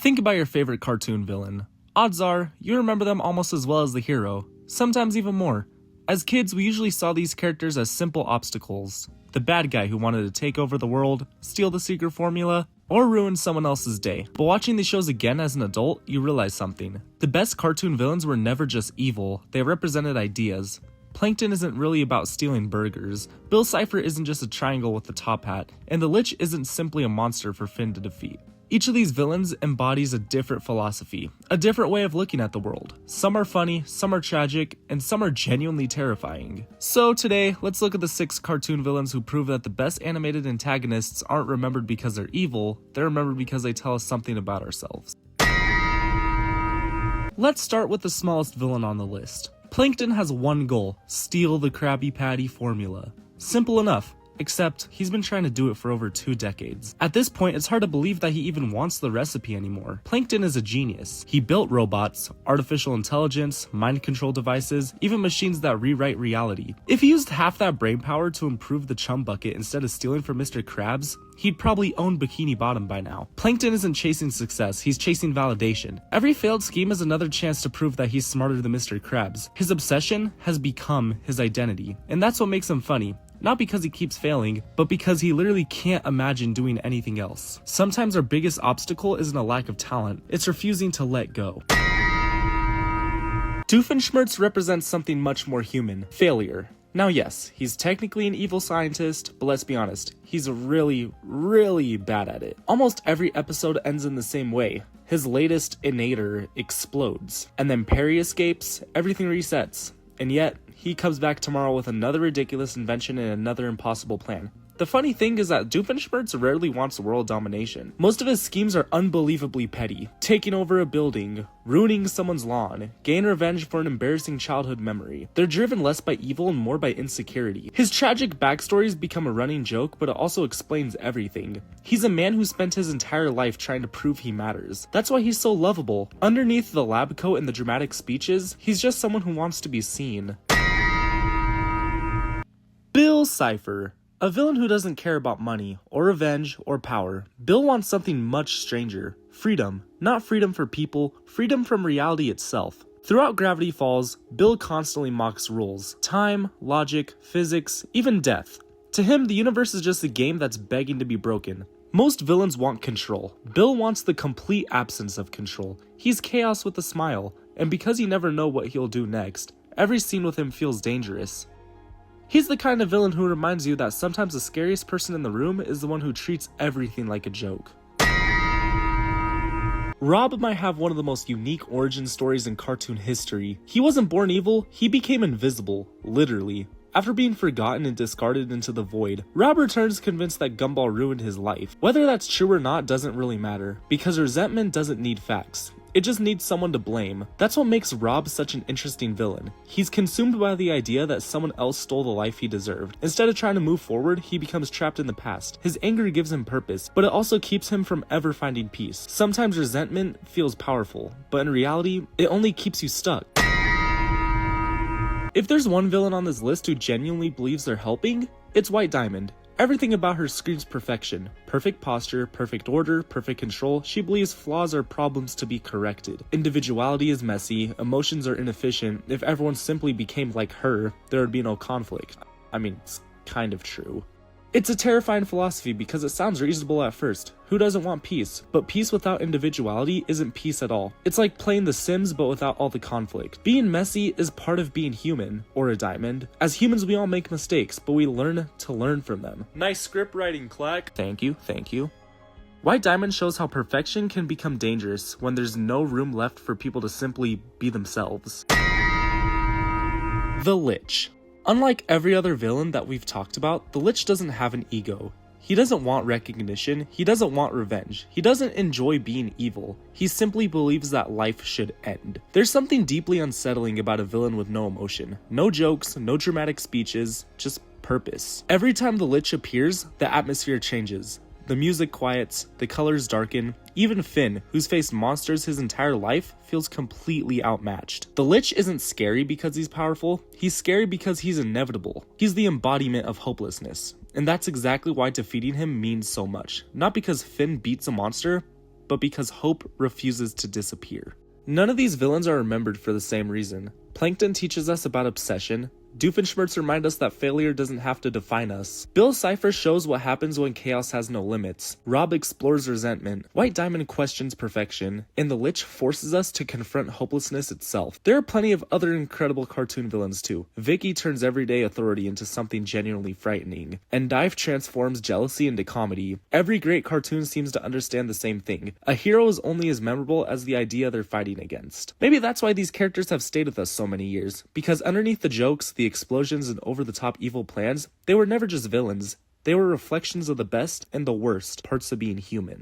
Think about your favorite cartoon villain. Odds are, you remember them almost as well as the hero, sometimes even more. As kids, we usually saw these characters as simple obstacles. The bad guy who wanted to take over the world, steal the secret formula, or ruin someone else's day. But watching these shows again as an adult, you realize something. The best cartoon villains were never just evil, they represented ideas. Plankton isn't really about stealing burgers, Bill Cipher isn't just a triangle with a top hat, and the Lich isn't simply a monster for Finn to defeat. Each of these villains embodies a different philosophy, a different way of looking at the world. Some are funny, some are tragic, and some are genuinely terrifying. So today, let's look at the 6 cartoon villains who prove that the best animated antagonists aren't remembered because they're evil, they're remembered because they tell us something about ourselves. Let's start with the smallest villain on the list. Plankton has one goal: steal the Krabby Patty Formula. Simple enough. Except, he's been trying to do it for over 2 decades. At this point, it's hard to believe that he even wants the recipe anymore. Plankton is a genius. He built robots, artificial intelligence, mind control devices, even machines that rewrite reality. If he used half that brainpower to improve the chum bucket instead of stealing from Mr. Krabs, he'd probably own Bikini Bottom by now. Plankton isn't chasing success, he's chasing validation. Every failed scheme is another chance to prove that he's smarter than Mr. Krabs. His obsession has become his identity, and that's what makes him funny. Not because he keeps failing, but because he literally can't imagine doing anything else. Sometimes our biggest obstacle isn't a lack of talent, it's refusing to let go. Doofenshmirtz represents something much more human: failure. Now yes, he's technically an evil scientist, but let's be honest, he's really bad at it. Almost every episode ends in the same way. His latest innator explodes, and then Perry escapes, everything resets, and yet, he comes back tomorrow with another ridiculous invention and another impossible plan. The funny thing is that Doofenshmirtz rarely wants world domination. Most of his schemes are unbelievably petty. Taking over a building, ruining someone's lawn, gain revenge for an embarrassing childhood memory. They're driven less by evil and more by insecurity. His tragic backstories become a running joke, but it also explains everything. He's a man who spent his entire life trying to prove he matters. That's why he's so lovable. Underneath the lab coat and the dramatic speeches, he's just someone who wants to be seen. Bill Cipher. A villain who doesn't care about money, or revenge, or power. Bill wants something much stranger. Freedom. Not freedom for people, freedom from reality itself. Throughout Gravity Falls, Bill constantly mocks rules. Time, logic, physics, even death. To him, the universe is just a game that's begging to be broken. Most villains want control. Bill wants the complete absence of control. He's chaos with a smile, and because you never know what he'll do next, every scene with him feels dangerous. He's the kind of villain who reminds you that sometimes the scariest person in the room is the one who treats everything like a joke. Rob might have one of the most unique origin stories in cartoon history. He wasn't born evil, he became invisible, literally. After being forgotten and discarded into the void, Rob returns convinced that Gumball ruined his life. Whether that's true or not doesn't really matter, because resentment doesn't need facts. It just needs someone to blame. That's what makes Rob such an interesting villain. He's consumed by the idea that someone else stole the life he deserved. Instead of trying to move forward, he becomes trapped in the past. His anger gives him purpose, but it also keeps him from ever finding peace. Sometimes resentment feels powerful, but in reality, it only keeps you stuck. If there's one villain on this list who genuinely believes they're helping, it's White Diamond. Everything about her screams perfection. Perfect posture, perfect order, perfect control. She believes flaws are problems to be corrected. Individuality is messy, emotions are inefficient. If everyone simply became like her, there would be no conflict. I mean, it's kind of true. It's a terrifying philosophy because it sounds reasonable at first. Who doesn't want peace? But peace without individuality isn't peace at all. It's like playing The Sims but without all the conflict. Being messy is part of being human, or a diamond. As humans we all make mistakes, but we learn to learn from them. Nice script writing, Clack. Thank you. White Diamond shows how perfection can become dangerous when there's no room left for people to simply be themselves. The Lich. Unlike every other villain that we've talked about, the Lich doesn't have an ego. He doesn't want recognition, he doesn't want revenge, he doesn't enjoy being evil, he simply believes that life should end. There's something deeply unsettling about a villain with no emotion. No jokes, no dramatic speeches, just purpose. Every time the Lich appears, the atmosphere changes. The music quiets, the colors darken, even Finn, who's faced monsters his entire life, feels completely outmatched. The Lich isn't scary because he's powerful, he's scary because he's inevitable. He's the embodiment of hopelessness, and that's exactly why defeating him means so much. Not because Finn beats a monster, but because hope refuses to disappear. None of these villains are remembered for the same reason. Plankton teaches us about obsession. Doofenshmirtz remind us that failure doesn't have to define us. Bill Cipher shows what happens when chaos has no limits. Rob explores resentment. White Diamond questions perfection. And the Lich forces us to confront hopelessness itself. There are plenty of other incredible cartoon villains too. Vicky turns everyday authority into something genuinely frightening. And Dive transforms jealousy into comedy. Every great cartoon seems to understand the same thing. A hero is only as memorable as the idea they're fighting against. Maybe that's why these characters have stayed with us so many years. Because underneath the jokes, the explosions and over-the-top evil plans, they were never just villains. They were reflections of the best and the worst parts of being human.